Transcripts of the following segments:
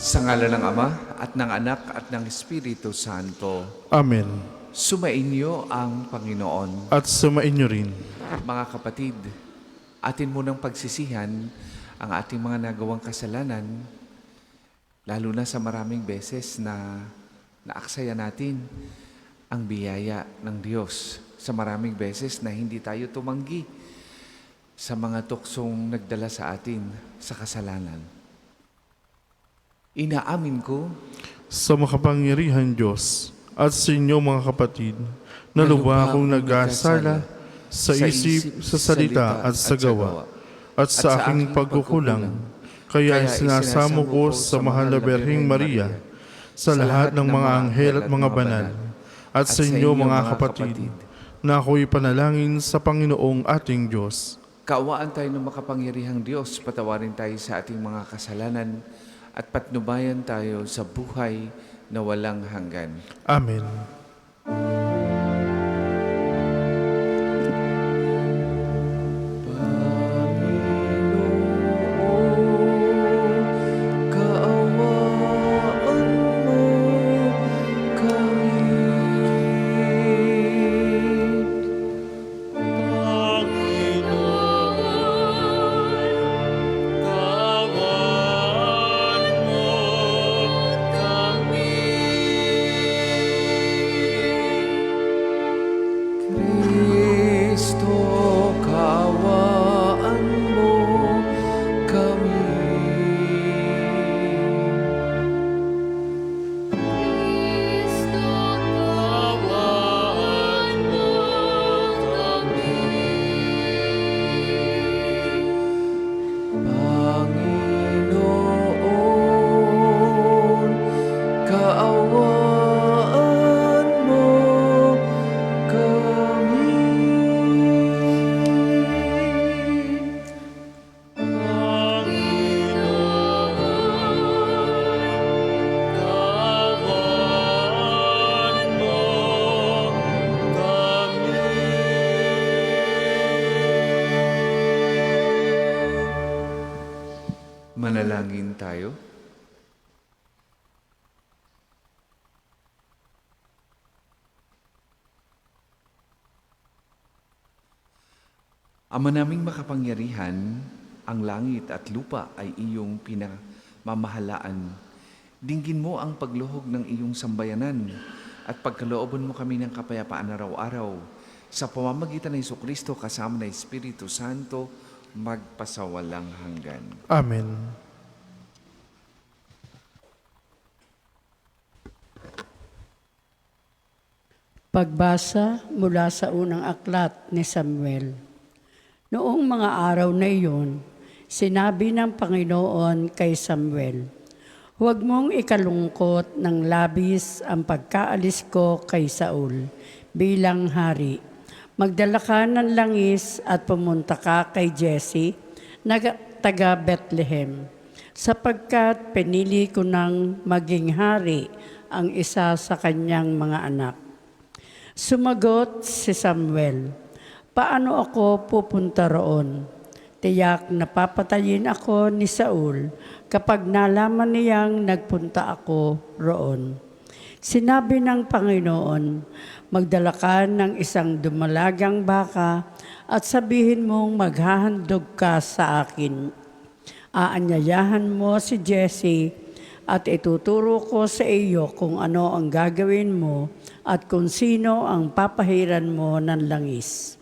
Sa ngalan ng Ama, at ng Anak, at ng Espiritu Santo. Amen. Sumainyo ang Panginoon. At sumainyo rin. Mga kapatid, atin munang pagsisihan ang ating mga nagawang kasalanan, lalo na sa maraming beses na naaksaya natin ang biyaya ng Diyos. Sa maraming beses na hindi tayo tumanggi sa mga tuksong nagdala sa atin sa kasalanan. Inaamin ko Sa makapangyarihan Diyos at sa inyo mga kapatid, na lubha akong nag-asala sa isip, sa salita at sa gawa, at sa aking pagkukulang. Kaya sinasamo ko sa mahal na Berheng Maria, sa lahat ng mga anghel at mga banal, at sa inyo mga kapatid, na ako'y panalangin sa Panginoong ating Diyos. kaawaan tayo ng makapangyarihang Diyos, patawarin tayo sa ating mga kasalanan, at patnubayan tayo sa buhay na walang hanggan. Amen. Manalangin tayo. Ama naming makapangyarihan, ang langit at lupa ay iyong pinamamahalaan. Dinggin mo ang pagluhog ng iyong sambayanan at pagkalooban mo kami ng kapayapaan araw-araw. Sa pamamagitan ng Jesucristo kasama ng Espiritu Santo, magpasawalang hanggan. Amen. Pagbasa mula sa unang aklat ni Samuel. Noong mga araw na iyon, sinabi ng Panginoon kay Samuel, "Huwag mong ikalungkot ng labis ang pagkaalis ko kay Saul bilang hari. Magdala ka ng langis at pumunta ka kay Jesse na taga Bethlehem, sapagkat pinili ko ng maging hari ang isa sa kanyang mga anak." Sumagot si Samuel, "Paano ako pupunta roon? Tiyak na papatayin ako ni Saul kapag nalaman niyang nagpunta ako roon." Sinabi ng Panginoon, "Magdala ka ng isang dumalagang baka at sabihin mong maghahandog ka sa akin. Aanyayahan mo si Jesse at ituturo ko sa iyo kung ano ang gagawin mo at kung sino ang papahiran mo ng langis."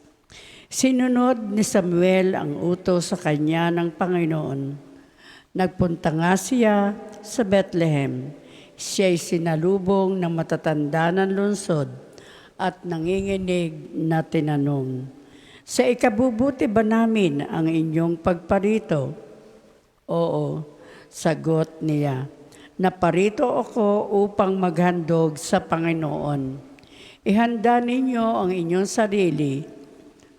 Sinunod ni Samuel ang utos sa kanya ng Panginoon. Nagpunta nga siya sa Bethlehem. Siya'y sinalubong ng matatanda ng lungsod at nanginginig na tinanong, "Sa ikabubuti ba namin ang inyong pagparito?" "Oo," sagot niya. "Naparito ako upang maghandog sa Panginoon. Ihanda ninyo ang inyong sarili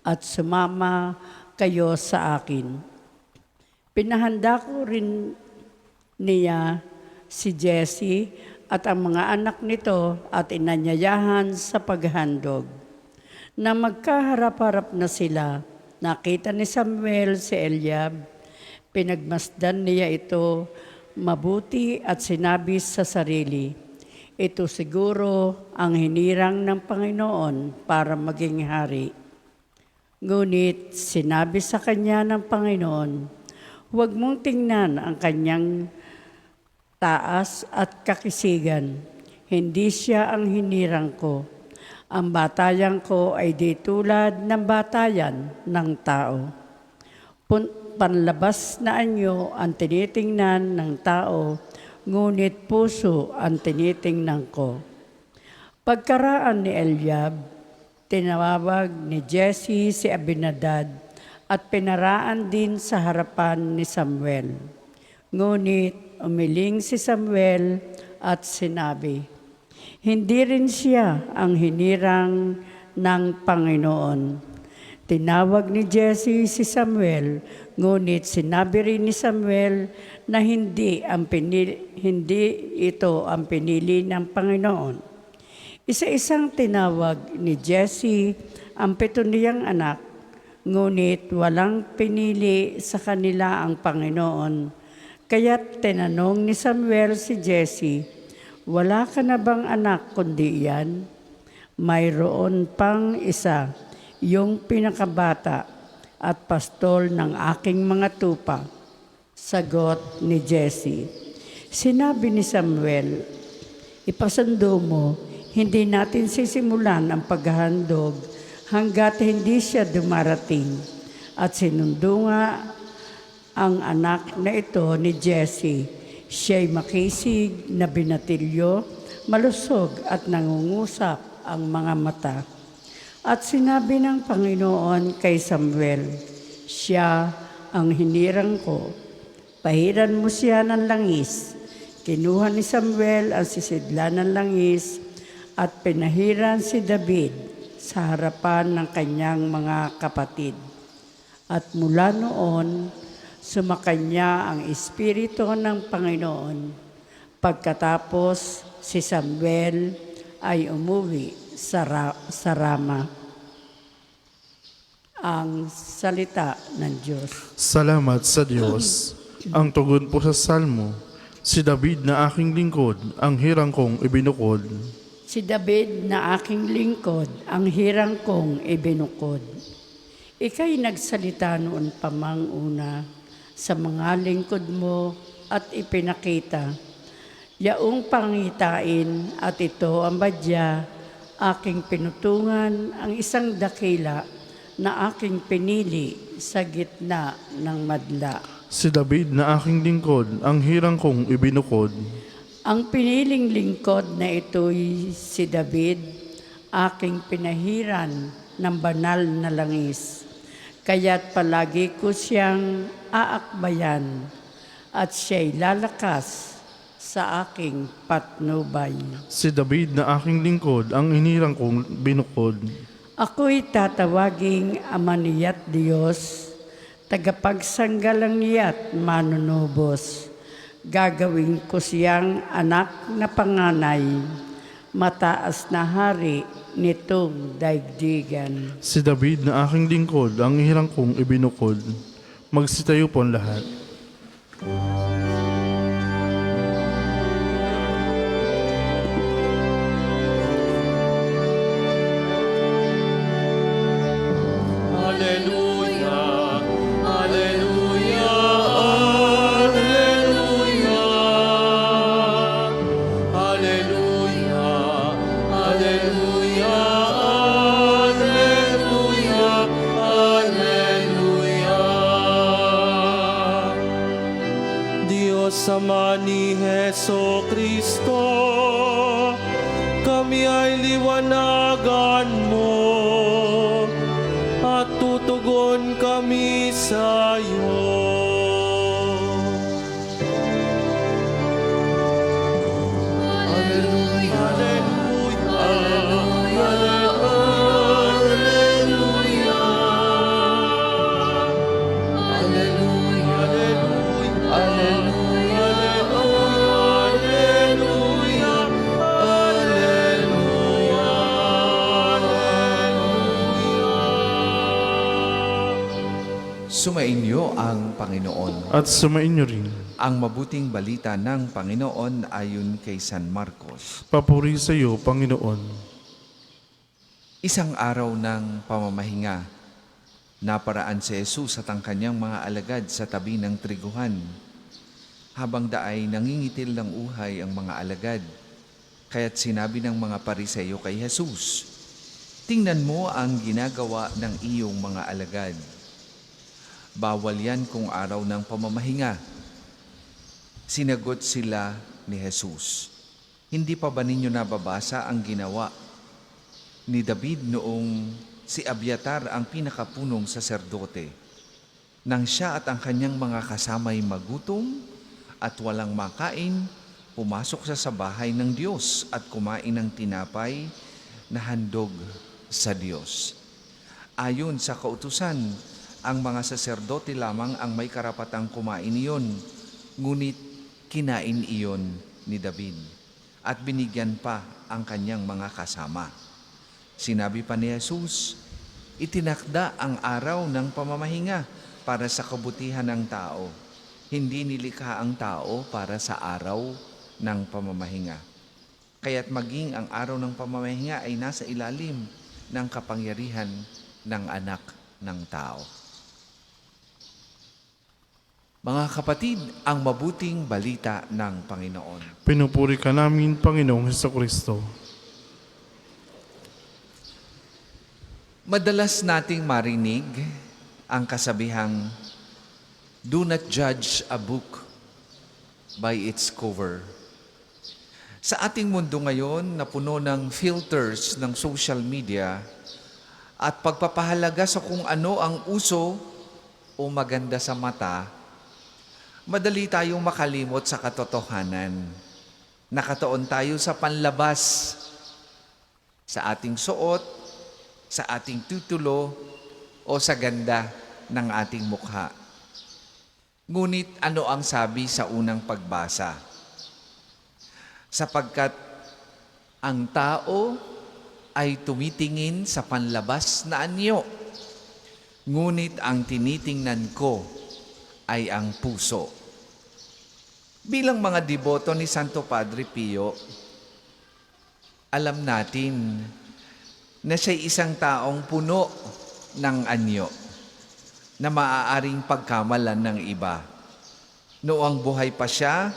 at sumama kayo sa akin." Pinahanda ko rin niya si Jesse at ang mga anak nito at inanyayahan sa paghandog. Na magkaharap-harap na sila, nakita ni Samuel si Eliab. Pinagmasdan niya ito mabuti at sinabi sa sarili, ito siguro ang hinirang ng Panginoon para maging hari. Ngunit sinabi sa kanya ng Panginoon, huwag mong tingnan ang kanyang taas at kakisigan. Hindi siya ang hinirang ko. Ang batayan ko ay di tulad ng batayan ng tao. Panlabas na anyo ang tinitingnan ng tao, ngunit puso ang tinitingnan ko. Pagkaraan ni Eliab, tinawag ni Jesse si Abinadab at pinaraan din sa harapan ni Samuel. Ngunit umiling si Samuel at sinabi, hindi rin siya ang hinirang ng Panginoon. Tinawag ni Jesse si Samuel, ngunit sinabi rin ni Samuel na hindi ito ang pinili ng Panginoon. Isa-isang tinawag ni Jesse ang 7 niyang anak, ngunit walang pinili sa kanila ang Panginoon. Kaya't tinanong ni Samuel si Jesse, wala ka na bang anak kundi iyan? Mayroon pang isa, yung pinakabata at pastol ng aking mga tupa. Sagot ni Jesse. Sinabi ni Samuel, ipasundo mo, hindi natin sisimulan ang paghahandog hanggat hindi siya dumarating. At sinundo nga ang anak na ito ni Jesse. Siya'y makisig na binatilyo, malusog at nangungusap ang mga mata. At sinabi ng Panginoon kay Samuel, siya ang hinirang ko. Pahiran mo siya ng langis. Kinuha ni Samuel ang sisidla ng langis at pinahiran si David sa harapan ng kanyang mga kapatid. At mula noon, sumakanya ang Espiritu ng Panginoon. Pagkatapos, si Samuel ay umuwi sa Rama. Ang salita ng Diyos. Salamat sa Diyos. Ang tugon po sa Salmo, si David na aking lingkod, ang hirang kong ibinukod. Si David na aking lingkod, ang hirang kong ibinukod. Ika'y nagsalita noon pa mang una sa mga lingkod mo at ipinakita. Yaong pangitain at ito ang badya, aking pinutungan ang isang dakila na aking pinili sa gitna ng madla. Si David na aking lingkod, ang hirang kong ibinukod. Ang piniling lingkod na ito'y si David, aking pinahiran ng banal na langis. Kaya't palagi ko siyang aakbayan at siya'y lalakas sa aking patnubay. Si David na aking lingkod, ang hinirang kong binukod. Ako'y tatawaging Ama niya't Diyos, tagapagsanggalang niya't manunubos. Gagawin ko siyang anak na panganay, mataas na hari nitong daigdigan. Si David na aking lingkod, ang hirang kong ibinukod. Magsitayo po ang lahat. Hallelujah, Hallelujah, Hallelujah, Hallelujah, Hallelujah, Hallelujah, Hallelujah. Diyos Ama ni Heso Kristo, kami ay liwanagan mo at tutugon kami sa iyo. Hallelujah, Hallelujah, Hallelujah, Hallelujah, Hallelujah, Sumainyo ang Panginoon. At sumainyo rin. Ang mabuting balita ng Panginoon ayon kay San Marcos. Papuri sa iyo, Panginoon. Isang araw ng pamamahinga, naparaan si Jesus at ang kanyang mga alagad sa tabi ng triguhan. Habang daay nangingitil ng uhay ang mga alagad, kaya't sinabi ng mga Pariseyo kay Jesus, "Tingnan mo ang ginagawa ng iyong mga alagad. Bawal yan kung araw ng pamamahinga." Sinagot sila ni Jesus, "Hindi pa ba ninyo nababasa ang ginawa ni David noong si Abiatar ang pinakapunong saserdote, nang siya at ang kanyang mga kasamay magutom at walang makain, pumasok sa bahay ng Diyos at kumain ng tinapay na handog sa Diyos. Ayon sa kautusan, ang mga saserdote lamang ang may karapatang kumain iyon, ngunit kinain iyon ni David at binigyan pa ang kanyang mga kasama." Sinabi pa ni Jesus, "Itinakda ang araw ng pamamahinga para sa kabutihan ng tao. Hindi nilikha ang tao para sa araw ng pamamahinga. Kaya't maging ang araw ng pamamahinga ay nasa ilalim ng kapangyarihan ng anak ng tao." Mga kapatid, ang mabuting balita ng Panginoon. Pinupuri ka namin, Panginoong Hesukristo. Madalas nating marinig ang kasabihang, "Do not judge a book by its cover." Sa ating mundo ngayon na puno ng filters ng social media at pagpapahalaga sa kung ano ang uso o maganda sa mata, madali tayong makalimot sa katotohanan. Nakatuon tayo sa panlabas, sa ating suot, sa ating tutulo, o sa ganda ng ating mukha. Ngunit ano ang sabi sa unang pagbasa? Sapagkat ang tao ay tumitingin sa panlabas na anyo, ngunit ang tinitingnan ko ay ang puso. Bilang mga deboto ni Santo Padre Pio, alam natin na siya'y isang taong puno ng anyo na maaaring pagkamalan ng iba. Noong buhay pa siya,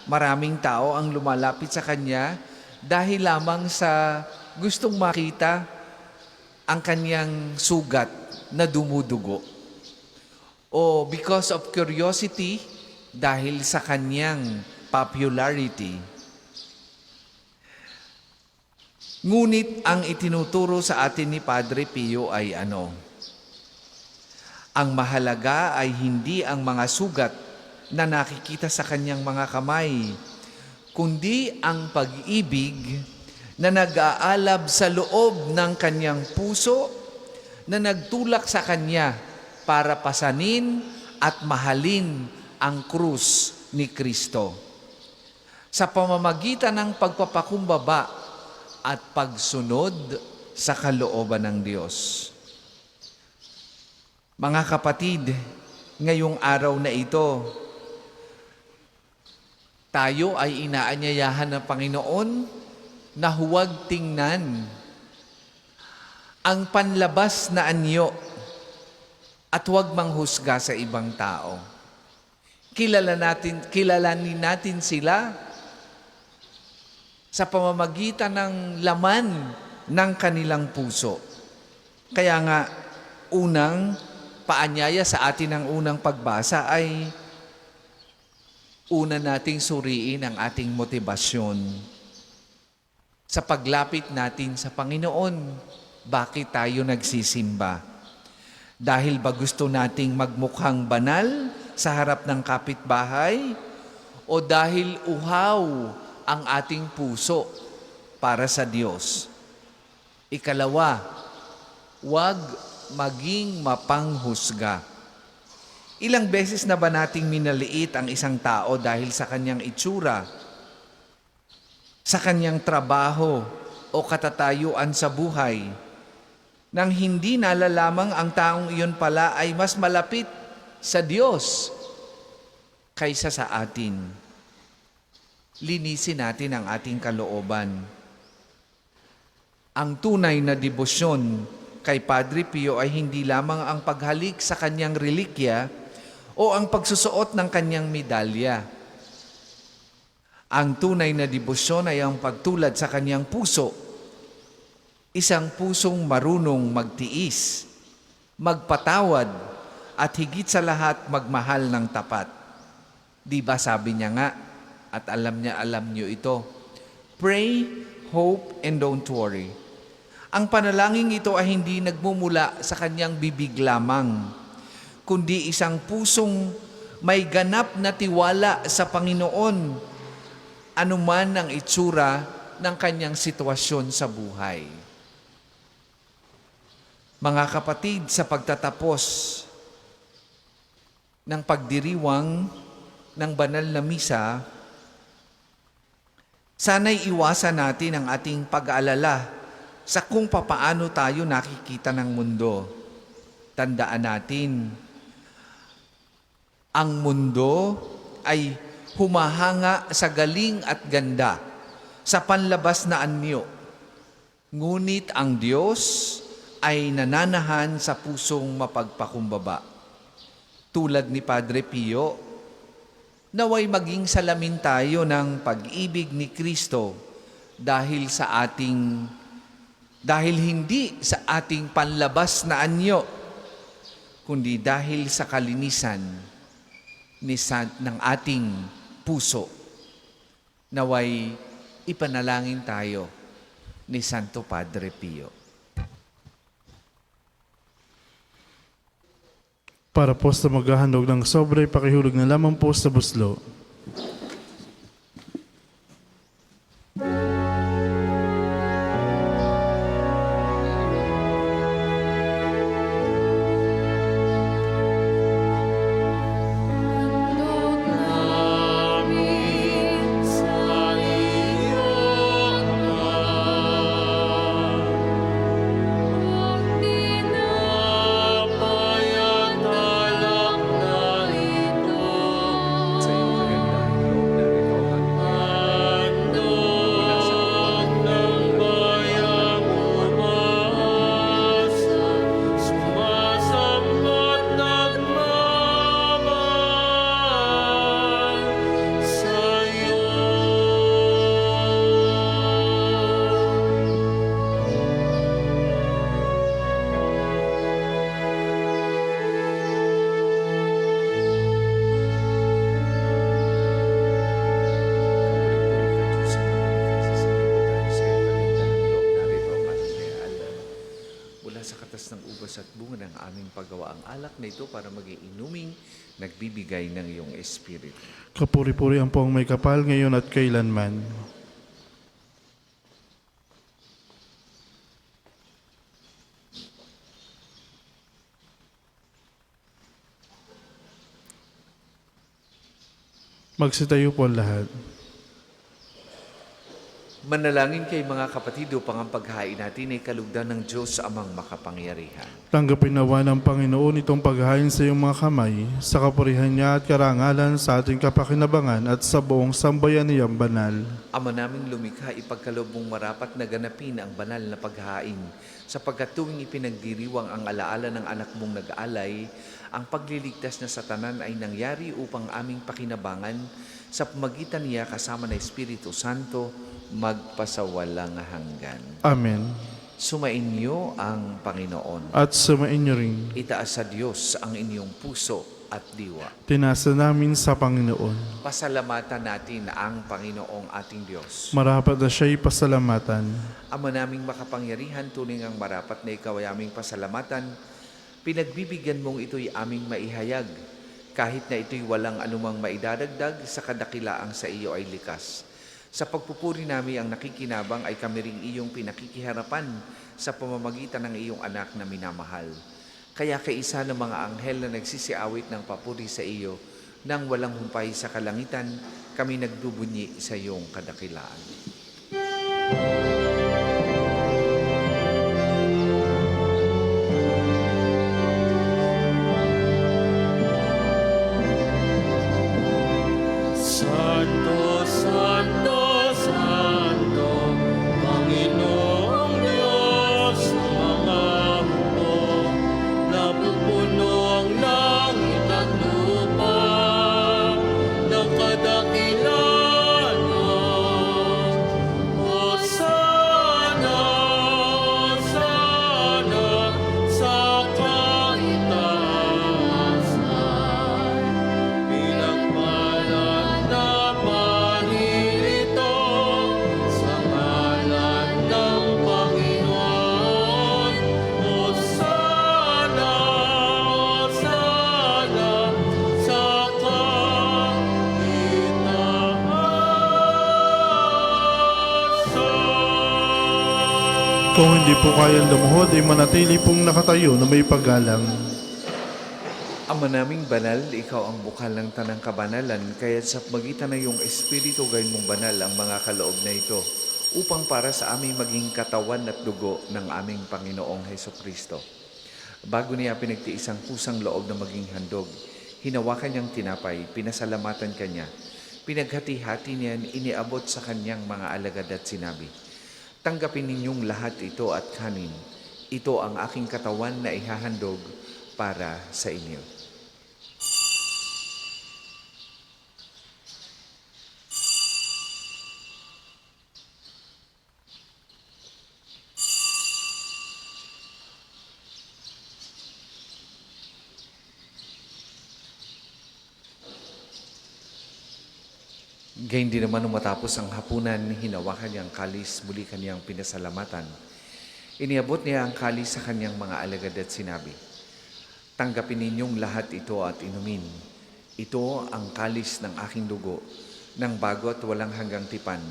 maraming tao ang lumalapit sa kanya dahil lamang sa gustong makita ang kanyang sugat na dumudugo, o because of curiosity dahil sa kanyang popularity. Ngunit ang itinuturo sa atin ni Padre Pio ay ano? Ang mahalaga ay hindi ang mga sugat na nakikita sa kanyang mga kamay, kundi ang pag-ibig na nag-aalab sa loob ng kanyang puso, na nagtulak sa kanya para pasanin at mahalin ang krus ni Kristo sa pamamagitan ng pagpapakumbaba at pagsunod sa kalooban ng Diyos. Mga kapatid, ngayong araw na ito, tayo ay inaanyayahan ng Panginoon na huwag tingnan ang panlabas na anyo at huwag manghusga sa ibang tao. Kilalanin natin sila sa pamamagitan ng laman ng kanilang puso. Kaya nga, unang paanyaya sa atin ng unang pagbasa ay una nating suriin ang ating motibasyon sa paglapit natin sa Panginoon. Bakit tayo nagsisimba? Dahil ba gusto nating magmukhang banal sa harap ng kapitbahay? O dahil uhaw ang ating puso para sa Diyos? Ikalawa, huwag maging mapanghusga. Ilang beses na ba nating minaliit ang isang tao dahil sa kanyang itsura, sa kanyang trabaho o katatayuan sa buhay, nang hindi nalalamang ang taong iyon pala ay mas malapit sa Diyos kaysa sa atin. Linisin natin ang ating kalooban. Ang tunay na debosyon kay Padre Pio ay hindi lamang ang paghalik sa kanyang relikya o ang pagsusuot ng kanyang medalya. Ang tunay na debosyon ay ang pagtulad sa kanyang puso. Isang pusong marunong magtiis, magpatawad, at higit sa lahat magmahal ng tapat. Di ba sabi niya nga, at alam niyo ito, pray, hope, and don't worry. Ang panalangin ito ay hindi nagmumula sa kanyang bibig lamang, kundi isang pusong may ganap na tiwala sa Panginoon, anuman ang itsura ng kanyang sitwasyon sa buhay. Mga kapatid, sa pagtatapos ng pagdiriwang ng banal na misa, sana'y iwasan natin ang ating pag-aalala sa kung papaano tayo nakikita ng mundo. Tandaan natin, ang mundo ay humahanga sa galing at ganda, sa panlabas na anyo. Ngunit ang Diyos ay nananahan sa pusong mapagpakumbaba. Tulad ni Padre Pio, naway maging salamin tayo ng pag-ibig ni Kristo dahil hindi sa ating panlabas na anyo, kundi dahil sa kalinisan ng ating puso. Naway ipanalangin tayo ni Santo Padre Pio. Para po sa maghahandog ng sobre, pakihulog na lamang po sa buslo. Sa iyong kagandahan, Lord, narito ang mula sa katas ng ubas at bunga ng aming paggawa ang alak na ito para maging inuming nagbibigay ng iyong Espiritu. Kapuri-puri ang pong may kapal ngayon at kailanman. Magsitayo po ang lahat. Manalangin kay mga kapatid upang ang paghain natin ay kalugdan ng Diyos amang makapangyarihan. Tanggapin nawa ng Panginoon itong paghain sa iyong mga kamay, sa kapurihan niya at karangalan sa ating kapakinabangan at sa buong sambayan niyang banal. Ama naming lumikha, ipagkaloob mong marapat na ganapin ang banal na paghain, sapagkat tuwing ipinagdiriwang ang alaala ng anak mong nag-aalay, ang pagliligtas na satanan ay nangyari upang aming pakinabangan sa pamagitan niya kasama ng Espiritu Santo magpasawalang hanggan. Amen. Sumainyo ang Panginoon. At sumain niyo rin. Itaas sa Diyos ang inyong puso at diwa. Tinasa namin sa Panginoon. Pasalamatan natin ang Panginoong ating Diyos. Marapat na siya'y pasalamatan. Ama naming makapangyarihan, tuning ang marapat na ikaw ay aming pasalamatan, pinagbibigyan mong ito'y aming maihayag, kahit na ito'y walang anumang maidadagdag sa kadakilaang sa iyo ay likas. Sa pagpupuri namin ang nakikinabang ay kami ring iyong pinakikiharapan sa pamamagitan ng iyong anak na minamahal. Kaya kaisa ng mga anghel na nagsisiawit ng papuri sa iyo, nang walang humpay sa kalangitan, kami nagdubunyi sa iyong kadakilaan. Santo, Santo, Santo, Panginoong Diyos ng mga hukbo, napupuno ang langit at lupa ng kadakilan mo. Hosana, Hosana sa kaitaasan. Pinagpala na paririto sa ngalan ng Panginoon. Hosana, Hosana sa kaitaasan. Kung hindi po kayang lumuhod, ay manatili pong nakatayo na may paggalang. Ama naming banal, ikaw ang bukal ng tanang kabanalan, kaya sa magitan ng iyong Espiritu gawin mong banal ang mga kaloob na ito, upang para sa aming maging katawan at dugo ng aming Panginoong Heso Kristo. Bago niya pinagtiis ang kusang loob na maging handog, hinawakan niyang tinapay, pinasalamatan kanya, pinaghati-hati niyan, iniabot sa kanyang mga alagad at sinabi, "Tanggapin ninyong lahat ito at kanin. Ito ang aking katawan na ihahandog para sa inyo." Gayun din naman nung matapos ang hapunan, hinawakan niyang kalis, muli kaniyang pinasalamatan. Iniabot niya ang kalis sa kanyang mga alagad at sinabi, "Tanggapin ninyong lahat ito at inumin. Ito ang kalis ng aking dugo, ng bago at walang hanggang tipan.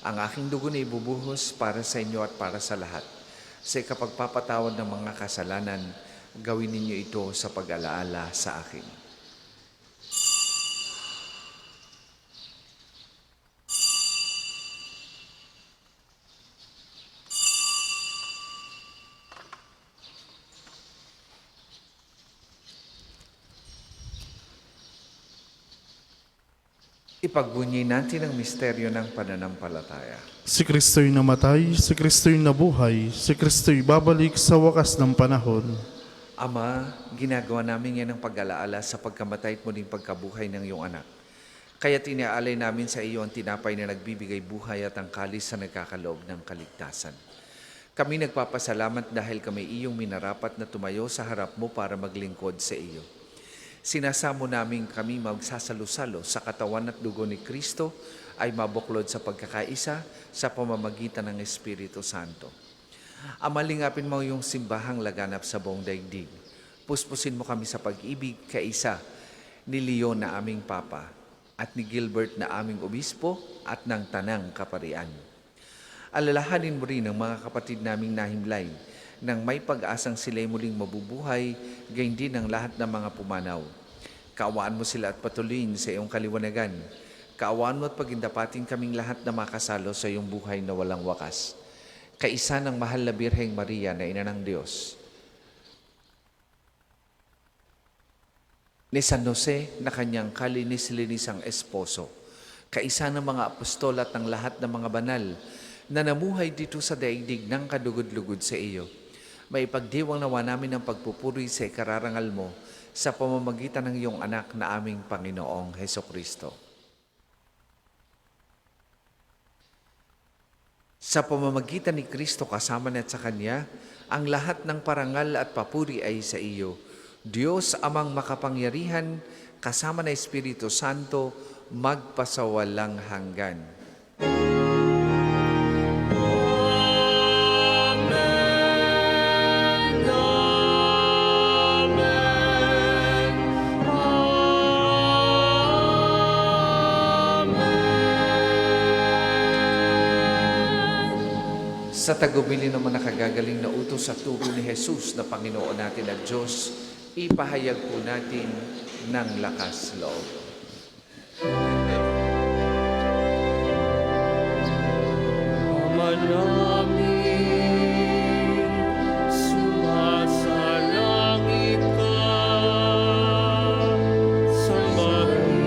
Ang aking dugo na ibubuhos para sa inyo at para sa lahat. Sa ikapagpapatawad ng mga kasalanan, gawin ninyo ito sa pag-alaala sa akin." Ipagbunyi natin ang misteryo ng pananampalataya. Si Kristo'y namatay, si Kristo'y nabuhay, si Kristo'y babalik sa wakas ng panahon. Ama, ginagawa namin yan ang pag-alaala sa pagkamatay at muling pagkabuhay ng iyong anak. Kaya tinaalay namin sa iyo ang tinapay na nagbibigay buhay at ang kalis sa nagkakaloob ng kaligtasan. Kami nagpapasalamat dahil kami iyong minarapat na tumayo sa harap mo para maglingkod sa iyo. Sinasamo namin kami magsasalo-salo sa katawan at dugo ni Kristo ay mabuklod sa pagkakaisa sa pamamagitan ng Espiritu Santo. Amalingapin mo yung simbahang laganap sa buong daigdig. Puspusin mo kami sa pag-ibig kaisa ni Leon na aming Papa at ni Gilbert na aming Obispo at ng Tanang Kaparian. Alalahanin mo rin ang mga kapatid naming nahimlay nang may pag-asang sila'y muling mabubuhay, gayon din ang lahat ng mga pumanaw. Kaawaan mo sila at patuloyin sa iyong kaliwanagan. Kaawaan mo at pagindapatin kaming lahat na makasalo sa iyong buhay na walang wakas. Kaisa ng mahal na Birheng Maria na Ina ng Diyos, ni San Jose na kanyang kalinis-linisang esposo, kaisa ng mga apostol at ng lahat ng mga banal na namuhay dito sa daigdig ng kadugod-lugod sa iyo, may pagdiwang nawa namin ang pagpupuri sa ikararangal mo sa pamamagitan ng iyong anak na aming Panginoong Heso Kristo. Sa pamamagitan ni Kristo kasama niya at sa Kanya, ang lahat ng parangal at papuri ay sa iyo, Diyos amang makapangyarihan, kasama na Espiritu Santo, magpasawalang hanggan. Sa tagubili naman nakagagaling na utos sa turo ni Jesus na Panginoon natin at Diyos, ipahayag po natin ng lakas loob. Ama namin, sumasalangit ka, sambahin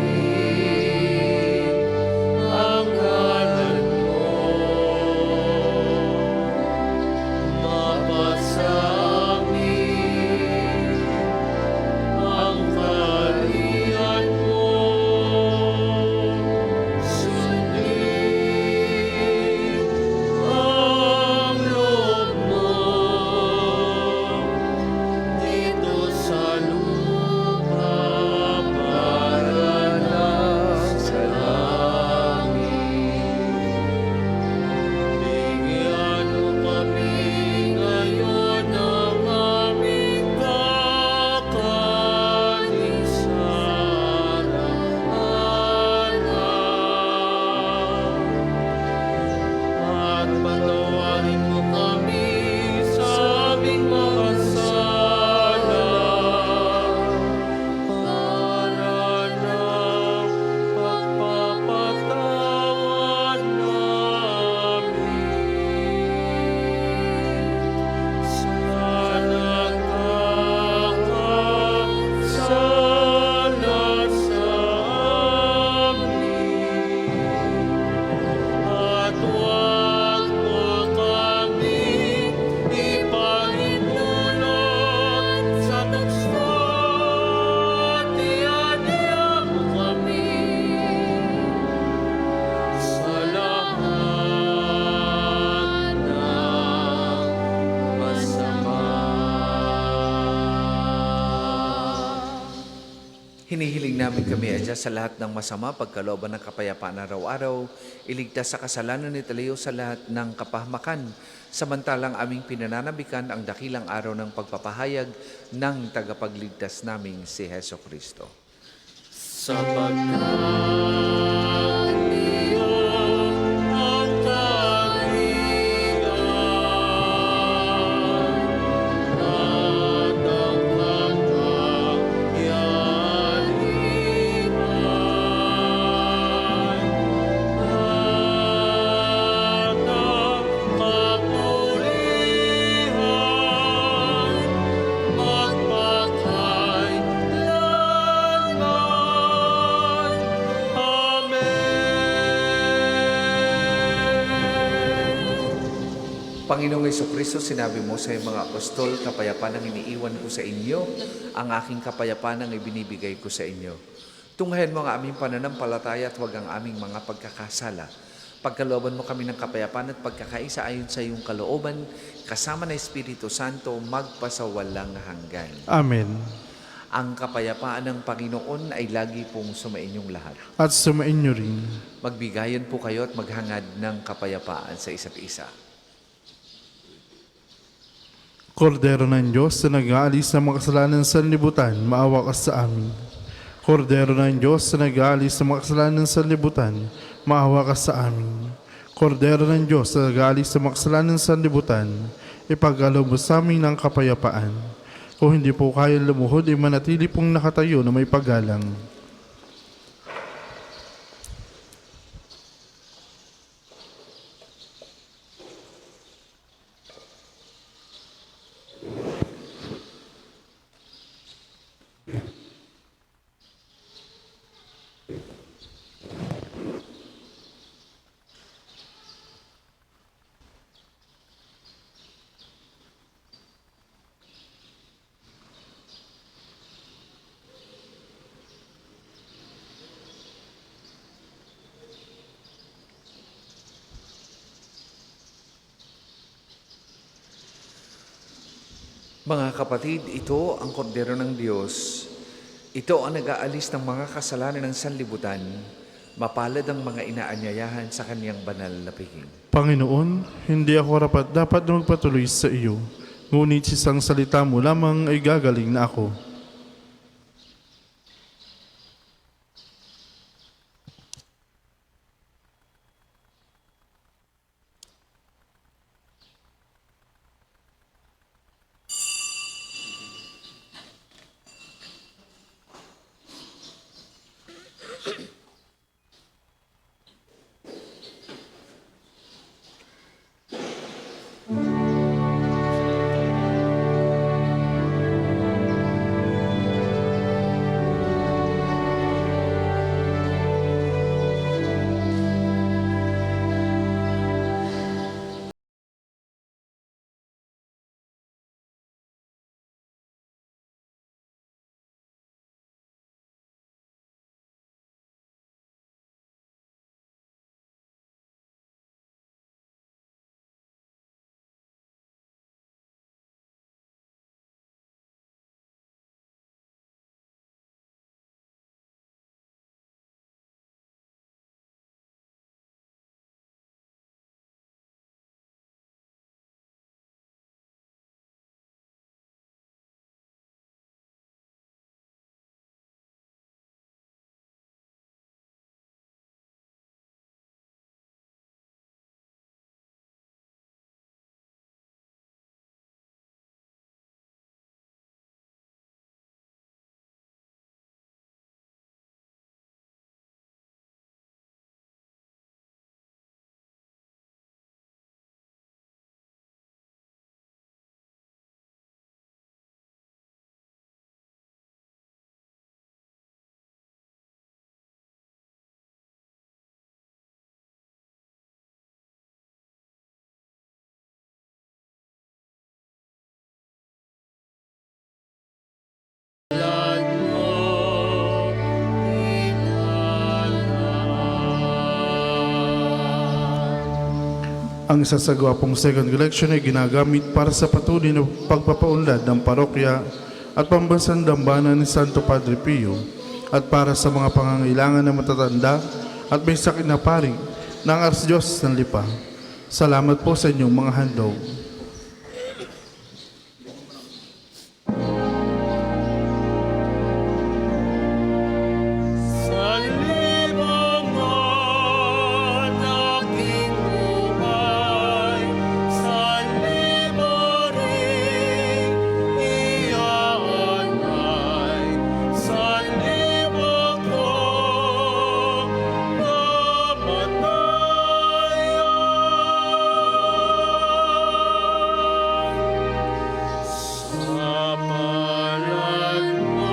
Hinihiling namin kami, Adya, sa lahat ng masama, pagkalooban ng kapayapaan araw-araw, iligtas sa kasalanan ni Taleo sa lahat ng kapahamakan, samantalang aming pinananabikan ang dakilang araw ng pagpapahayag ng tagapagligtas naming si Heso Kristo. Sapagkat iyo ang kalinga at ang kapangyarihan at ang kapulihan magpakailanman. Amen. Panginoong Jesucristo, sinabi mo sa iyong mga apostol, kapayapaan ang iniiwan ko sa inyo, ang aking kapayapaan ang ibinibigay ko sa inyo. Tunghayan mo ang aming pananampalataya at huwag ang aming mga pagkakasala. Pagkalooban mo kami ng kapayapaan at pagkakaisa ayon sa iyong kalooban, kasama na Espiritu Santo, magpasawalang hanggan. Amen. Ang kapayapaan ng Panginoon ay lagi pong sumainyong lahat. At sumainyo rin. Magbigayan po kayo at maghangad ng kapayapaan sa isa't isa. Kordero ng Diyos na nag-aalis ng mga kasalanan sa libutan, maawa ka sa amin. Kordero ng Diyos na nag-aalis ng mga kasalanan sa libutan, maawa ka sa amin. Kordero ng Diyos na nag-aalis ng mga kasalanan sa libutan, ipagkaloob mo sa amin ng kapayapaan. Kung hindi po kaya lumuhod, ay manatili pong nakatayo na may paggalang. Mga kapatid, ito ang kordero ng Diyos. Ito ang nag-aalis ng mga kasalanan ng sanlibutan. Mapalad ang mga inaanyayahan sa kaniyang banal na piging. Panginoon, hindi ako dapat na magpatuloy sa iyo. Ngunit isang salita mo lamang ay gagaling na ako. Ang isasagawa pong second collection ay ginagamit para sa patuloy na pagpapaunlad ng parokya at pambansang dambana ni Santo Padre Pio at para sa mga pangangailangan ng matatanda at may sakit na pari ng Archdiocese ng Lipa. Salamat po sa inyong mga handog. Sa libangan aking buhay, sa liboring iaalay, sa libo ko namatayan. Sa palad mo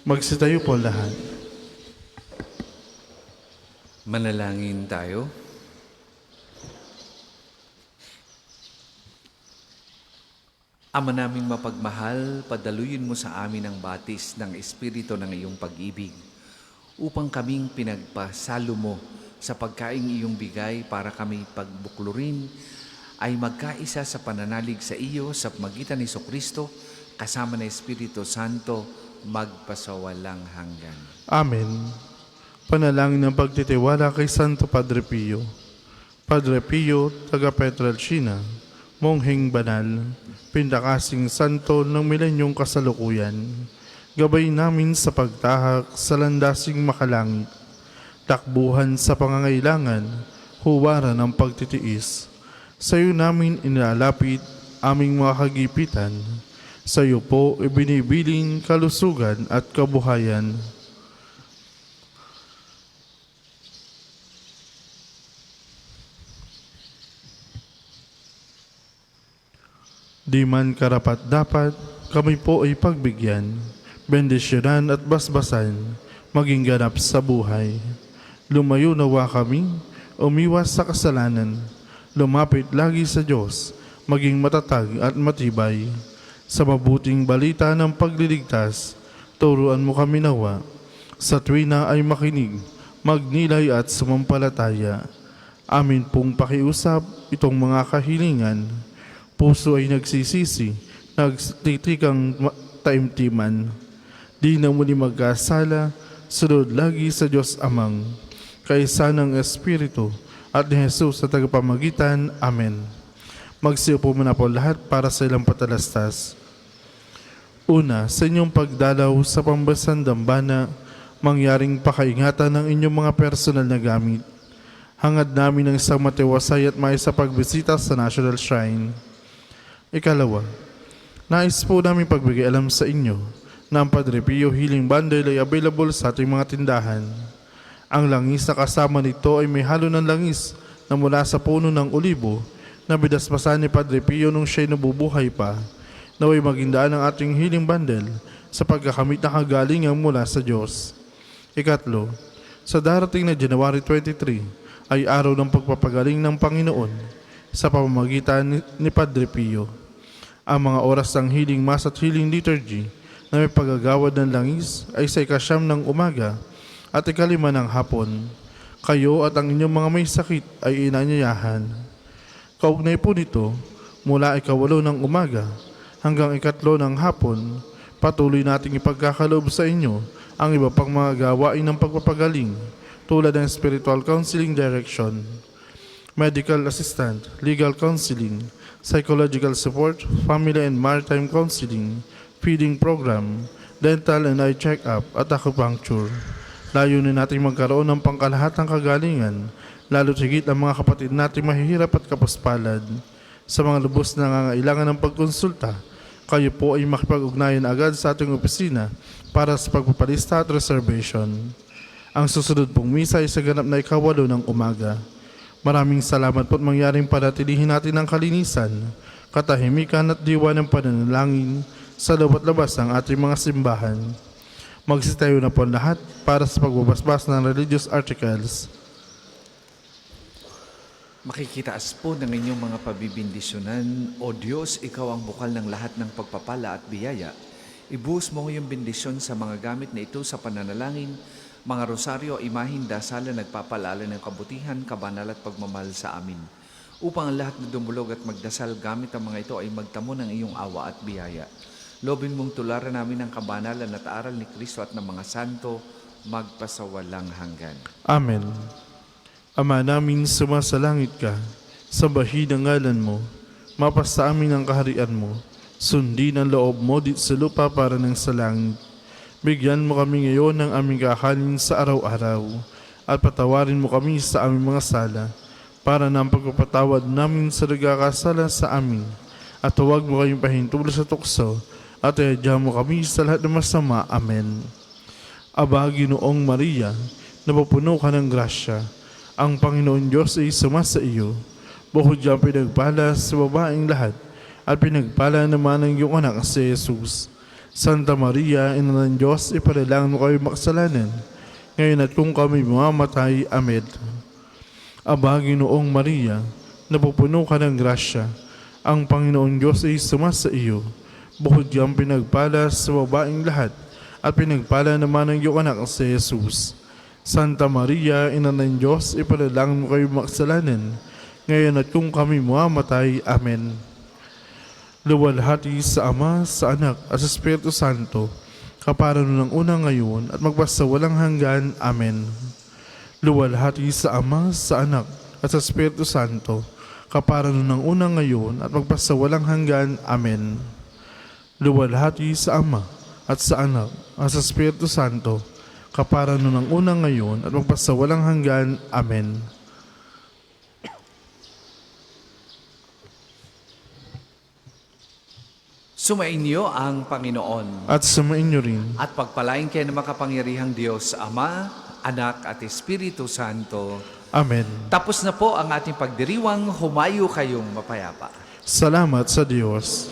Magsitayo po lahat. Manalangin tayo. Ama naming mapagmahal, padaluyin mo sa amin ang batis ng Espiritu ng iyong pag-ibig upang kaming pinagpasalo mo sa pagkaing iyong bigay para kami pagbuklurin ay magkaisa sa pananalig sa iyo sa magitan ni Jesucristo kasama ng Espiritu Santo magpasawalang hanggan. Amen. Panalangin ng pagtitiwala kay Santo Padre Pio. Padre Pio, taga Petralcina, mongheng banal, pindakasing santo ng milenyong kasalukuyan, gabay namin sa pagtahak sa landasing makalangit, takbuhan sa pangangailangan, huwaran ng pagtitiis. Sa iyo namin inilalapit aming mga kagipitan, sa iyo po ibinibiling kalusugan at kabuhayan. Di man karapat-dapat, kami po ay pagbigyan, bendisyonan at basbasan, maging ganap sa buhay. Lumayo nawa kami, umiwas sa kasalanan, lumapit lagi sa Diyos, maging matatag at matibay. Sa mabuting balita ng pagliligtas, turuan mo kami nawa. Sa tuwina ay makinig, magnilay at sumampalataya. Amin pong pakiusap itong mga kahilingan. Puso ay nagsisisi, nagtitikang taimtiman. Di na muli magkasala, sunod lagi sa Diyos Amang, kaisa ng Espiritu at ni Jesus sa tagapamagitan. Amen. Magsiupo muna po lahat para sa ilang patalastas. Una, sa inyong pagdalaw sa pambansang dambana, mangyaring pakaingatan ng inyong mga personal na gamit. Hangad namin ng isang matiwasay at maisa pagbisita sa National Shrine. Ikalawa, nais po namin pagbigay alam sa inyo na ang Padre Pio Healing Bundle ay available sa ating mga tindahan. Ang langis na kasama nito ay may halo ng langis na mula sa puno ng olibo na bidasbasan ni Padre Pio nung siya'y nabubuhay pa, naway magindaan ang ating healing bundle sa pagkakamit na kagalingan mula sa Diyos. Ikatlo, sa darating na January 23 ay araw ng pagpapagaling ng Panginoon sa pamamagitan ni Padre Pio. Ang mga oras ng healing mass at healing liturgy na may paggagawad ng langis ay sa 9 ng umaga at 5 ng hapon. Kayo at ang inyong mga may sakit ay inanyayahan. Kaugnay po nito, mula 8 ng umaga hanggang 3 ng hapon, patuloy nating ipagkakaloob sa inyo ang iba pang mga gawain ng pagpapagaling tulad ng spiritual counseling direction, medical assistant, legal counseling, psychological support, family and maritime counseling, feeding program, dental and eye check-up at acupuncture. Layunin natin magkaroon ng pangkalahatang kagalingan, lalo higit ang mga kapatid natin mahihirap at kapuspalad. Sa mga lubos na nangangailangan ng pagkonsulta, kayo po ay makipag-ugnayan agad sa ating opisina para sa pagpapalista at reservation. Ang susunod pong misa ay sa ganap na 8 ng umaga. Maraming salamat po at mangyaring panatilihin natin ang kalinisan, katahimikan at diwa ng pananalangin sa loob at labas ng ating mga simbahan. Magsitayo na po ang lahat para sa pagbabasbas ng religious articles. Makikitaas po ng inyong mga pabibindisyonan. O Diyos, Ikaw ang bukal ng lahat ng pagpapala at biyaya. Ibuhos mo ngayong bendisyon sa mga gamit na ito sa pananalangin, mga rosaryo, imahin, dasalan, nagpapalala ng kabutihan, kabanal at pagmamahal sa amin. Upang ang lahat na dumulog at magdasal gamit ang mga ito ay magtamo ng iyong awa at biyaya. Lobin mong tularan namin ang kabanalan at aral ni Kristo at ng mga santo, magpasawalang hanggan. Amen. Ama namin sumasalangit ka, sambahin ang ngalan mo, mapasa amin ang kaharian mo, sundin ang loob mo dito sa lupa para ng sa langit. Bigyan mo kami ngayon ng aming kakanin sa araw-araw, at patawarin mo kami sa aming mga sala, para ng pagpapatawad namin sa nagkakasala sa amin, at huwag mo kayong pahintulo sa tukso, at iadya mo kami sa lahat ng masama. Amen. Aba, Ginoong Maria, napupuno ka ng grasya, ang Panginoon Diyos ay sumasa iyo. Bukod diyang pinagpala sa babaeng lahat, at pinagpala naman ang iyong anak si Jesus. Santa Maria, Ina ng Diyos, ipanalangin mo kayo makasalanan, ngayon at kung kami mamamatay. Amen. Aba, Ginoong Maria, napupuno ka ng grasya, ang Panginoon Diyos ay sumasa iyo. Bukod diyang pinagpala sa babaeng lahat, at pinagpala naman ang iyong anak si Jesus. Santa Maria, Ina ng Diyos, ipanalangin mo kayo makasalanan, ngayon at kung kami mamamatay. Amen. Luwalhati sa Ama, sa Anak, at sa Espiritu Santo, kapara ng una ngayon, at magpasawalang hanggan. Amen. Luwalhati sa Ama, sa Anak, at sa Espiritu Santo, kapara ng una ngayon, at magpasawalang hanggan. Amen. Luwalhati sa Ama, at sa Anak, at sa Espiritu Santo, kapara ng una ngayon, at magpasawalang hanggan. Amen. Sumainyo ang Panginoon. At sumainyo rin. At pagpalain kayo ng makapangyarihang Diyos, Ama, Anak at Espiritu Santo. Amen. Tapos na po ang ating pagdiriwang, humayo kayong mapayapa. Salamat sa Diyos.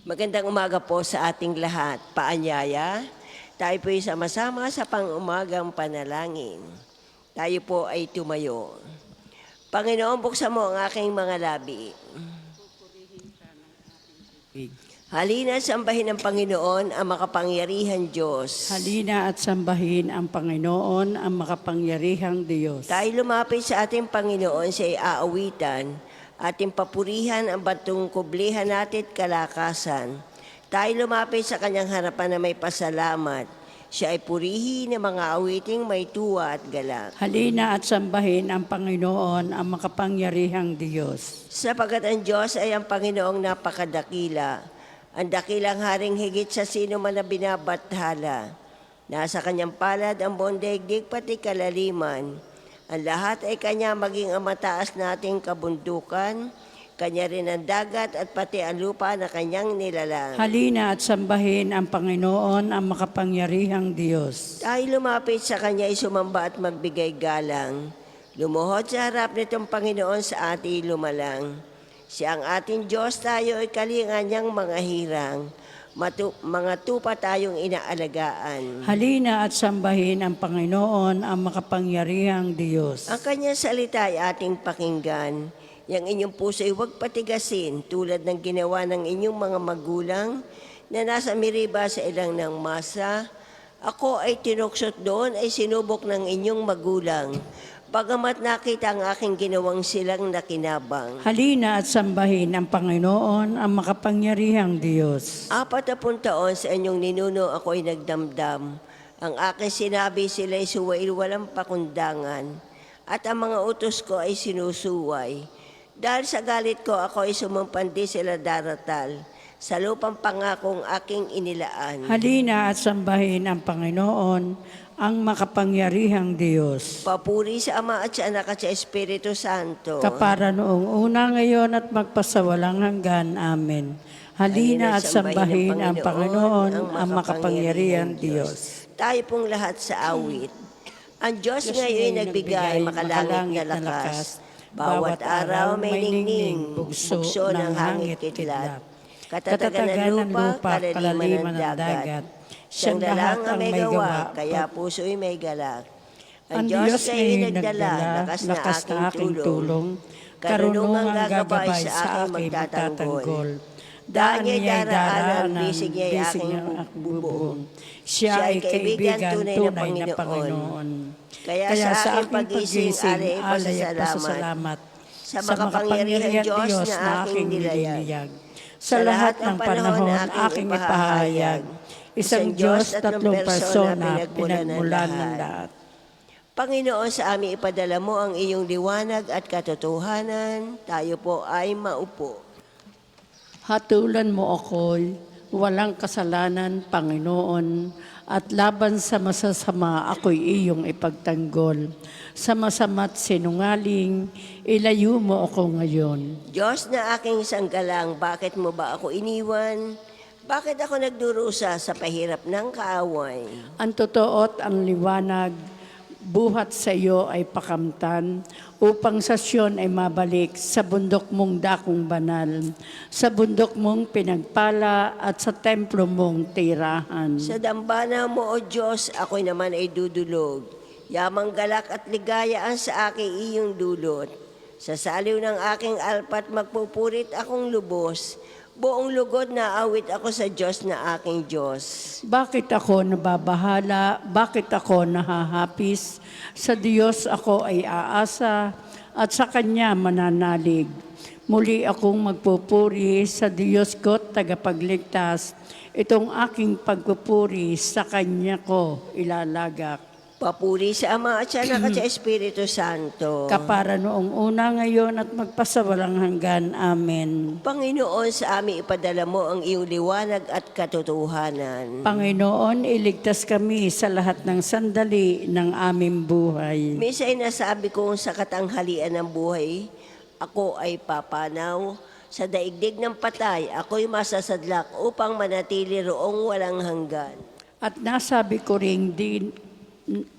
Magandang umaga po sa ating lahat. Paanyaya, tayo po'y sama-sama sa pang-umagang panalangin. Tayo po ay tumayo. Panginoon, buksan mo ang aking mga labi. Halina sambahin ng Panginoon ang makapangyarihan Diyos. Halina at sambahin ang Panginoon, ang makapangyarihang Diyos. Tayo lumapit sa ating Panginoon sa iaawitan, ating papurihan ang batong kublihan natin at kalakasan. Tayo lumapit sa kanyang harapan na may pasalamat. Siya ay purihin ng mga awiting may tuwa at galak. Halina at sambahin ang Panginoon, ang makapangyarihang Diyos. Sapagat ang Diyos ay ang Panginoong napakadakila, ang dakilang haring higit sa sino man na binabathala. Nasa kanyang palad ang buong daigdig pati kalaliman. Ang lahat ay kanya maging ang mataas nating kabundukan, kanya rin ang dagat at pati ang lupa na kanyang nilalang. Halina at sambahin ang Panginoon, ang makapangyarihang Diyos. Tayo lumapit sa kanya ay sumamba at magbigay galang. Lumuhod sa harap nitong Panginoon sa ating lumalang. Siya ang ating Diyos, tayo ay kalinga niyang mga hirang. Mga tupa tayong inaalagaan. Halina at sambahin ang Panginoon, ang makapangyarihang Diyos. Ang kanyang salita ay ating pakinggan. Yang inyong puso ay huwag patigasin tulad ng ginawa ng inyong mga magulang na nasa Meriba sa ilang ng masa. Ako ay tinuksot doon ay sinubok ng inyong magulang. Bagamat nakita ang aking ginawang silang nakinabang. Halina at sambahin ang Panginoon, ang makapangyarihang Diyos. 40 taon sa inyong ninuno ako ay nagdamdam. Ang aking sinabi sila'y suwail walang pakundangan. At ang mga utos ko ay sinusuway. Dahil sa galit ko ako ay sumumpandi sila daratal. Sa lupang pangakong aking inilaan. Halina at sambahin ang Panginoon, ang makapangyarihang Diyos. Papuri sa Ama at sa Anak at sa Espiritu Santo. Kapara noong una, ngayon at magpasawalang hanggan. Amen. Halina at sambahin ang Panginoon, ang makapangyarihang Diyos. Tayo pong lahat sa awit. Ang Diyos ngayon nagbigay makalangit na lakas. Bawat araw may ningning, bugso ng hangit kidlat. Katatagan ng lupa, kalaliman ng dagat. Siyang lahat ang may gawa, kaya puso'y may galak. Ang Diyos kayo'y nagdala, lakas na aking tulong, karunungang gagabay sa aking magtatanggol. Daan niya'y daraanan, bisig niya'y aking bubong. Siya ay kaibigan tunay na Panginoon. Kaya sa aking pag-gising, alay at pasasalamat sa makapangyarihang Diyos na aking nilayag. Sa lahat ng panahon, aking ipahayag. Isang Diyos, tatlong persona, pinagmulan ng lahat. Panginoon, sa amin ipadala mo ang iyong liwanag at katotohanan. Tayo po ay maupo. Hatulan mo ako'y walang kasalanan, Panginoon, at laban sa masasama ako'y iyong ipagtanggol. Sa masama't sinungaling, ilayo mo ako ngayon. Diyos na aking sanggalang, bakit mo ba ako iniwan? Bakit ako nagdurusa sa pahirap ng kaaway? Ang totoo at ang liwanag, buhat sa iyo ay pakamtan, upang sa Siyon ay mabalik sa bundok mong dakong banal, sa bundok mong pinagpala at sa templo mong tirahan. Sa dambana mo, O Diyos, ako'y naman ay dudulog. Yamang galak at ligaya ang sa aking iyong dulot. Sa saliw ng aking alpat magpupurit akong lubos. Buong lugod na awit ako sa Diyos na aking Diyos. Bakit ako nababahala? Bakit ako nahahapis? Sa Diyos ako ay aasa at sa Kanya mananalig. Muli akong magpupuri sa Diyos ko't tagapagligtas. Itong aking pagpupuri sa Kanya ko ilalagak. Papuri sa Ama at sa Anak at sa Espiritu Santo. Kapara noong una, ngayon at magpasawalang hanggan. Amen. Panginoon, sa amin ipadala mo ang iyong liwanag at katotohanan. Panginoon, iligtas kami sa lahat ng sandali ng aming buhay. Minsan ay nasabi ko sa katanghalian ng buhay, ako ay papanaw. Sa daigdig ng patay, ako'y masasadlak upang manatili roong walang hanggan. At nasabi ko rin,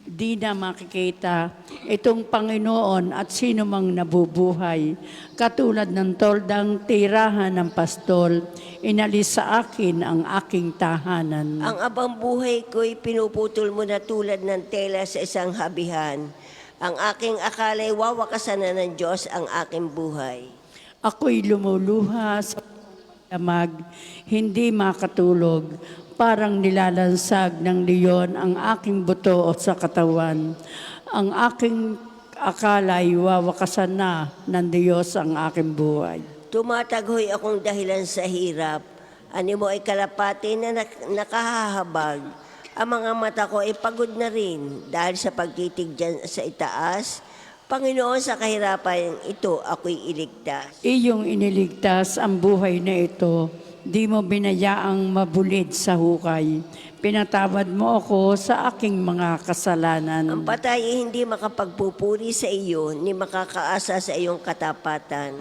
di na makikita itong Panginoon at sino mang nabubuhay. Katulad ng toldang tirahan ng pastol, inalis sa akin ang aking tahanan. Ang abang buhay ko'y pinuputol mo na tulad ng tela sa isang habihan. Ang aking akala'y wawakasan na ng Diyos ang aking buhay. Ako'y lumuluha sa damag, hindi makatulog, parang nilalansag ng leon ang aking buto sa katawan. Ang aking akala'y wawakasan na ng Diyos ang aking buhay. Tumataghoy akong dahilan sa hirap. Animo ay kalapati na nakahahabag. Ang mga mata ko ay pagod na rin dahil sa pagtitig dyan sa itaas. Panginoon, sa kahirapan ito ako'y iligtas. Iyong iniligtas ang buhay na ito, di mo binayaang mabulid sa hukay. Pinatawad mo ako sa aking mga kasalanan. Ang patay ay hindi makapagpupuri sa iyo, ni makakaasa sa iyong katapatan.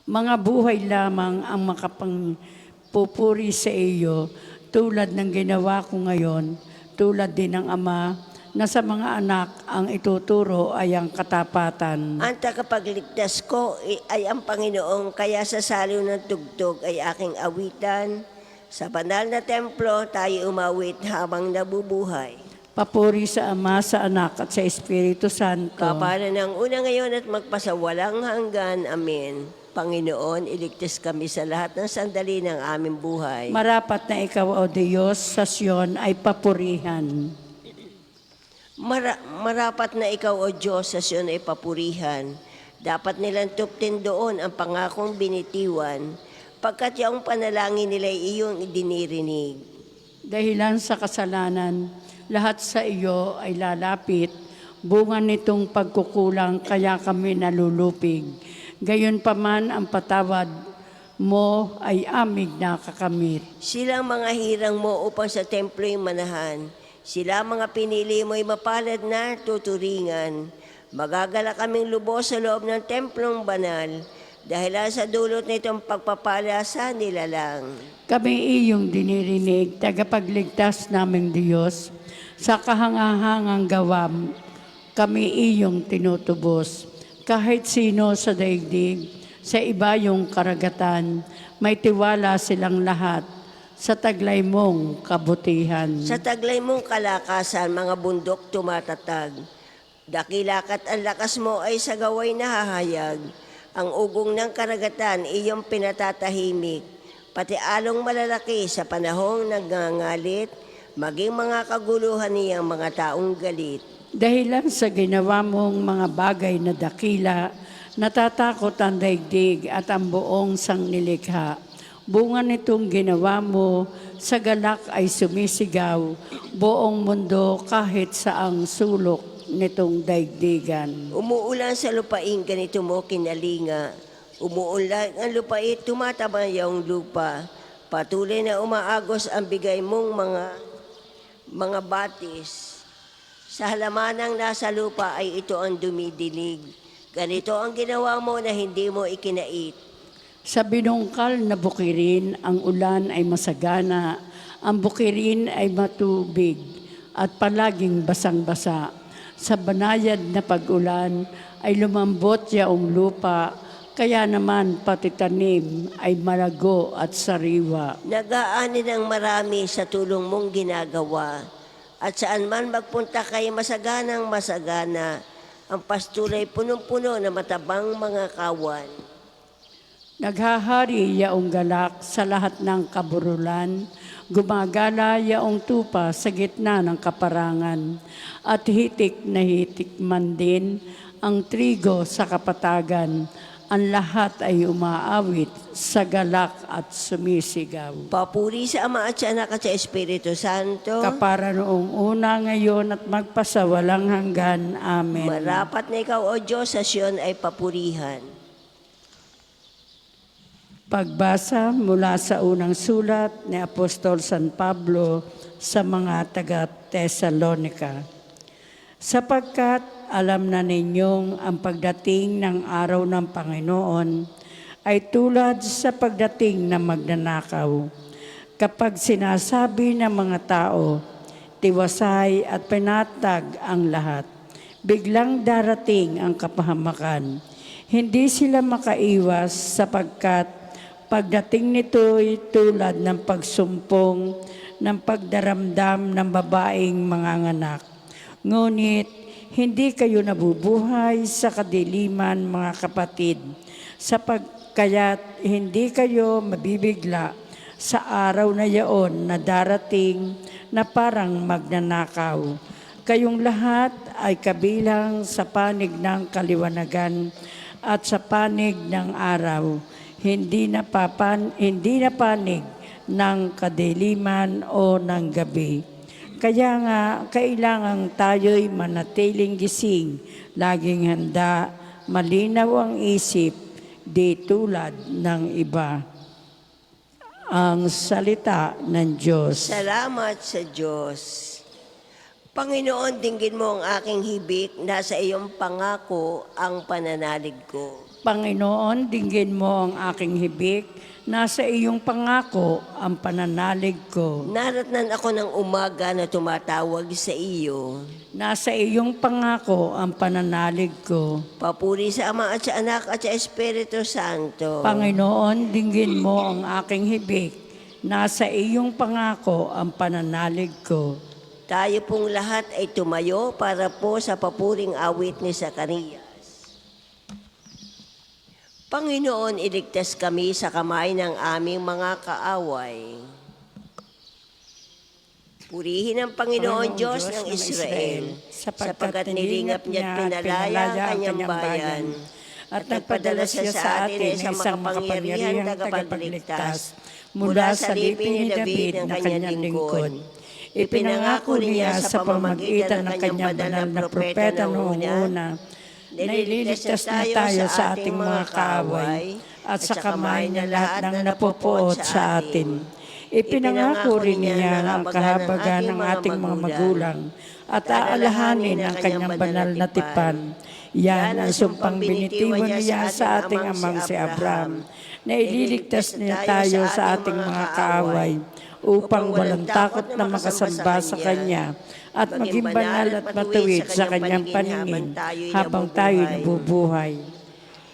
Mga buhay lamang ang makapagpupuri sa iyo, tulad ng ginawa ko ngayon, tulad din ng Ama, na sa mga anak ang ituturo ay ang katapatan. Ang tagapagligtas ko ay ang Panginoon, kaya sa saliw ng tugtog ay aking awitan. Sa banal na templo tayo umawit habang nabubuhay. Papuri sa Ama, sa Anak at sa Espiritu Santo. Kapala ng una ngayon at magpasawalang hanggan. Amen. Panginoon, iligtas kami sa lahat ng sandali ng aming buhay. Marapat na ikaw, O Diyos, sa Siyon ay papurihan. Marapat na ikaw, O Diyos, sa Siyon ay papurihan. Dapat nilang tuptin doon ang pangakong binitiwan, pagkat yung panalangin nila ay iyong idinirinig. Dahilan sa kasalanan, lahat sa iyo ay lalapit, bunga nitong pagkukulang kaya kami nalulupig. Gayon pa man ang patawad mo ay amig nakakamit. Sila ang mga hirang mo upang sa templo'y manahan. Sila ang mga pinili mo'y mapalad na tuturingan. Magagala kaming lubos sa loob ng templong banal, dahil sa dulot nitong pagpapala sa nilalang. Kami iyong dinirinig, tagapagligtas naming Diyos, sa kahangahangang gawam, kami iyong tinutubos. Kahit sino sa daigdig, sa iba yung karagatan, may tiwala silang lahat sa taglay mong kabutihan. Sa taglay mong kalakasan, mga bundok tumatatag. Dakilakat ang lakas mo ay sa gaway nahahayag. Ang ugong ng karagatan iyong pinatatahimik. Pati along malalaki sa panahong nagngangalit, maging mga kaguluhan niyang mga taong galit. Dahilan sa ginawa mong mga bagay na dakila, natatakot ang daigdig at ang buong sangnilikha. Bunga nitong ginawa mo, sa galak ay sumisigaw, buong mundo kahit saang sulok nitong daigdigan. Umuulan sa lupain, ganito mo kinalinga. Umuulan ang lupain, tumataba yung lupa. Patuloy na umaagos ang bigay mong mga batis. Sa halamanang nasa lupa ay ito ang dumidilig. Ganito ang ginawa mo na hindi mo ikinait. Sa binungkal na bukirin, ang ulan ay masagana, ang bukirin ay matubig at palaging basang-basa. Sa banayad na pag-ulan ay lumambot yaong lupa, kaya naman pati tanim ay malago at sariwa. Nag-aani ng marami sa tulong mong ginagawa. At saan man magpunta kay masaganang masagana, ang pastulay punong-puno na matabang mga kawan. Naghahari yaong galak sa lahat ng kaburulan, gumagala yaong tupa sa gitna ng kaparangan, at hitik na hitik man din ang trigo sa kapatagan, ang lahat ay umaawit sa galak at sumisigaw. Papuri sa Ama at sa Anak at sa Espiritu Santo. Kapara noong una, ngayon at magpasawalang hanggan. Amen. Marapat na ikaw, O Diyos, sa Siyon ay papurihan. Pagbasa mula sa unang sulat ni Apostol San Pablo sa mga taga-Tesalonica. Sapagkat alam na ninyong ang pagdating ng araw ng Panginoon ay tulad sa pagdating ng magnanakaw. Kapag sinasabi ng mga tao, tiwasay at pinatag ang lahat, biglang darating ang kapahamakan. Hindi sila makaiwas sapagkat pagdating nito'y tulad ng pagsumpong ng pagdaramdam ng babaeng manganganak. Ngunit hindi kayo nabubuhay sa kadiliman, mga kapatid, kaya't hindi kayo mabibigla sa araw na yaon na darating na parang magnanakaw. Kayong lahat ay kabilang sa panig ng kaliwanagan at sa panig ng araw, hindi na panig ng kadiliman o ng gabi. Kaya nga, kailangan tayo'y manatiling gising, laging handa, malinaw ang isip, di tulad ng iba. Ang salita ng Diyos. Salamat sa Diyos. Panginoon, dinggin mo ang aking hibik, nasa iyong pangako ang pananalig ko. Panginoon, dinggin mo ang aking hibik, nasa iyong pangako ang pananalig ko. Naratnan ako ng umaga na tumatawag sa iyo. Nasa iyong pangako ang pananalig ko. Papuri sa Ama at sa Anak at sa Espiritu Santo. Panginoon, dinggin mo ang aking hibik, nasa iyong pangako ang pananalig ko. Tayo pong lahat ay tumayo para po sa papuring awit ni Zacarias. Panginoon, iligtas kami sa kamay ng aming mga kaaway. Purihin ang Panginoon Diyos ng Israel, sapagkat nilingap niya at pinalaya ang kanyang bayan, at nagpadala siya sa atin ng isang makapangyarihang tagapagligtas mula sa lipin ni David na kanyang lingkod. Ipinangako niya sa pamamagitan ng kanyang banal na propeta noong una, na ililigtas na tayo sa ating mga kaaway at sa kamay ng lahat ng napupuot sa atin. Ipinangako rin niya ang kahabagan ng ating mga magulang at aalahanin ang kanyang banal na tipan. Yan ang sumpang binitiwan niya sa ating amang si Abraham, na ililigtas niya tayo sa ating mga kaaway upang walang takot na makasamba sa Kanya at maging banal at matuwid sa Kanyang paningin habang tayo nabubuhay.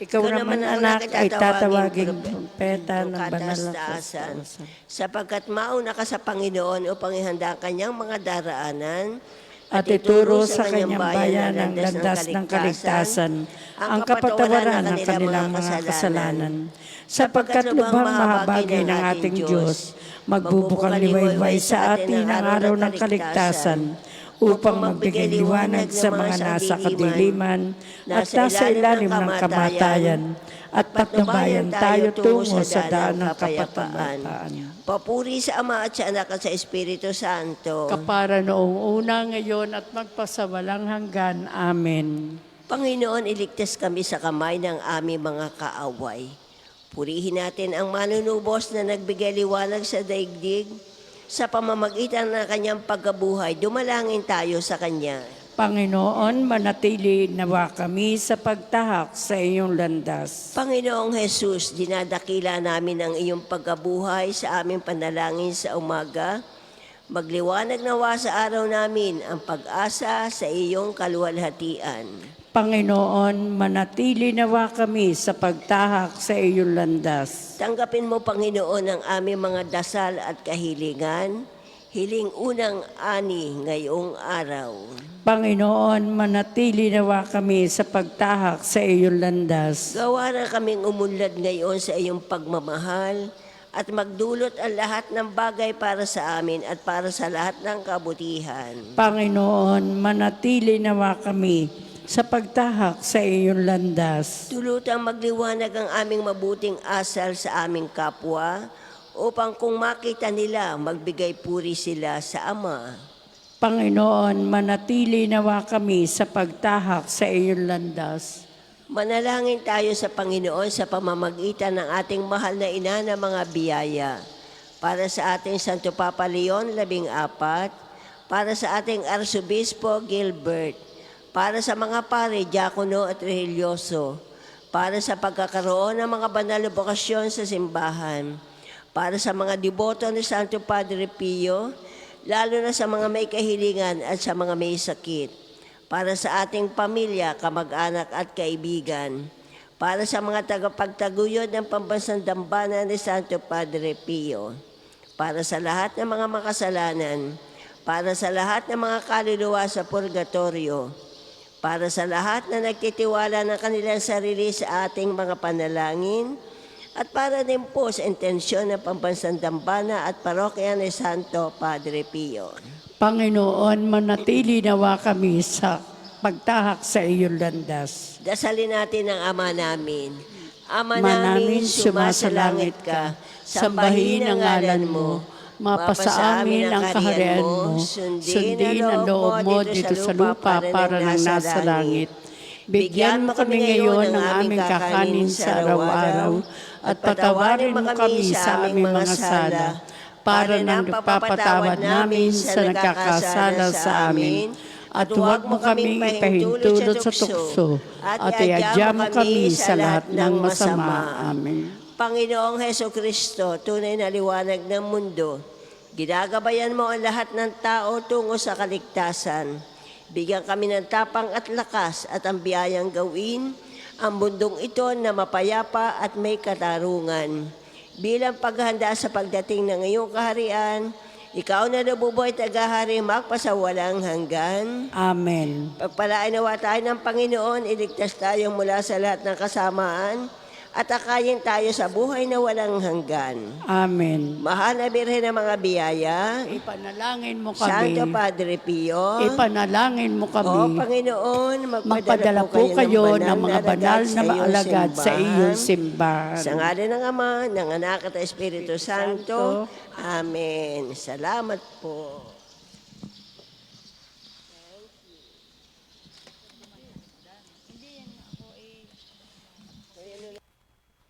Ikaw naman, anak, ay tatawaging propeta ng banal na kaligtasan, sapagkat mauna ka sa Panginoon upang ihanda ang kanyang mga daraanan at ituro sa kanyang bayan ang landas ng kaligtasan, ang kapatawaran ng kanilang mga kasalanan. Sapagkat lubhang mahabagin ng ating Diyos, magbubukang liwayway sa atin ang araw ng kaligtasan, upang magbigay liwanag sa mga nasa kadiliman at nasa ilalim ng kamatayan, at patnubayan tayo tungo sa daan ng kapatawaran. Papuri sa Ama at sa Anak at sa Espiritu Santo. Kapara noong una, ngayon at magpasawalang hanggan. Amen. Panginoon, iligtas kami sa kamay ng aming mga kaaway. Purihin natin ang manunubos na nagbigay liwanag sa daigdig. Sa pamamagitan ng kanyang pagkabuhay, dumalangin tayo sa Kanya. Panginoon, manatili nawa kami sa pagtahak sa iyong landas. Panginoong Jesus, dinadakila namin ang iyong pagkabuhay sa aming panalangin sa umaga. Magliwanag nawa sa araw namin ang pag-asa sa iyong kaluwalhatian. Panginoon, manatili nawa kami sa pagtahak sa iyong landas. Tanggapin mo, Panginoon, ang aming mga dasal at kahilingan, hiling unang ani ngayong araw. Panginoon, manatili nawa kami sa pagtahak sa iyong landas. Gawa na kaming umunlad ngayon sa iyong pagmamahal at magdulot ang lahat ng bagay para sa amin at para sa lahat ng kabutihan. Panginoon, manatili nawa kami sa pagtahak sa iyong landas. Tulutang magliwanag ang aming mabuting asal sa aming kapwa, upang kung makita nila, magbigay puri sila sa Ama. Panginoon, manatili nawa kami sa pagtahak sa iyong landas. Manalangin tayo sa Panginoon sa pamamagitan ng ating mahal na ina ng mga biyaya. Para sa ating Santo Papa Leon, 14, para sa ating Arsobispo Gilbert, para sa mga pare, diakono at religyoso, para sa pagkakaroon ng mga banal na bokasyon sa simbahan, para sa mga deboto ni Santo Padre Pio, lalo na sa mga may kahilingan at sa mga may sakit, para sa ating pamilya, kamag-anak at kaibigan, para sa mga tagapagtaguyod ng pambansang dambana ni Santo Padre Pio, para sa lahat ng mga makasalanan, para sa lahat ng mga kaluluwa sa purgatorio, para sa lahat na nagtitiwala ng kanilang sarili sa ating mga panalangin, at para din po sa intensyon ng Pambansang Dambana at Parokya ni Santo Padre Pio. Panginoon, manatili nawa kami sa pagtahak sa iyong landas. Dasalin natin ang Ama namin. Ama Ama namin, sumasalangit ka, sambahin ang ngalan mo, mapasa amin ang kaharian mo, sundin ang loob mo dito sa lupa para nang nasa langit. Bigyan mo kami ngayon ng aming kakanin sa araw-araw, at patawarin mo kami sa aming mga sala, para nang napapatawad namin sa nagkakasala sa amin, at huwag mo kaming ipahintulot sa tukso, at iadya mo kami sa lahat ng masama. Amen. Panginoong Heso Kristo, tunay na liwanag ng mundo, ginagabayan mo ang lahat ng tao tungo sa kaligtasan. Bigyan kami ng tapang at lakas at ang biyayang gawin ang mundong ito na mapayapa at may katarungan. Bilang paghahanda sa pagdating ng iyong kaharian, ikaw na nabubuhay tagahari magpasawalang hanggan. Amen. Pagpalain nawa tayo ng Panginoon, iligtas tayo mula sa lahat ng kasamaan at akayin tayo sa buhay na walang hanggan. Amen. Mahal na Birhen ng mga biyaya, Ipanalangin mo kami. Santo Padre Pio, Ipanalangin mo O kami. Panginoon, Magpadala po kayo ng mga banal na maalagad sa iyong simbahan. simbahan. Sa ngalan ng Ama, ng Anak at Espiritu Santo. Amen. Salamat po.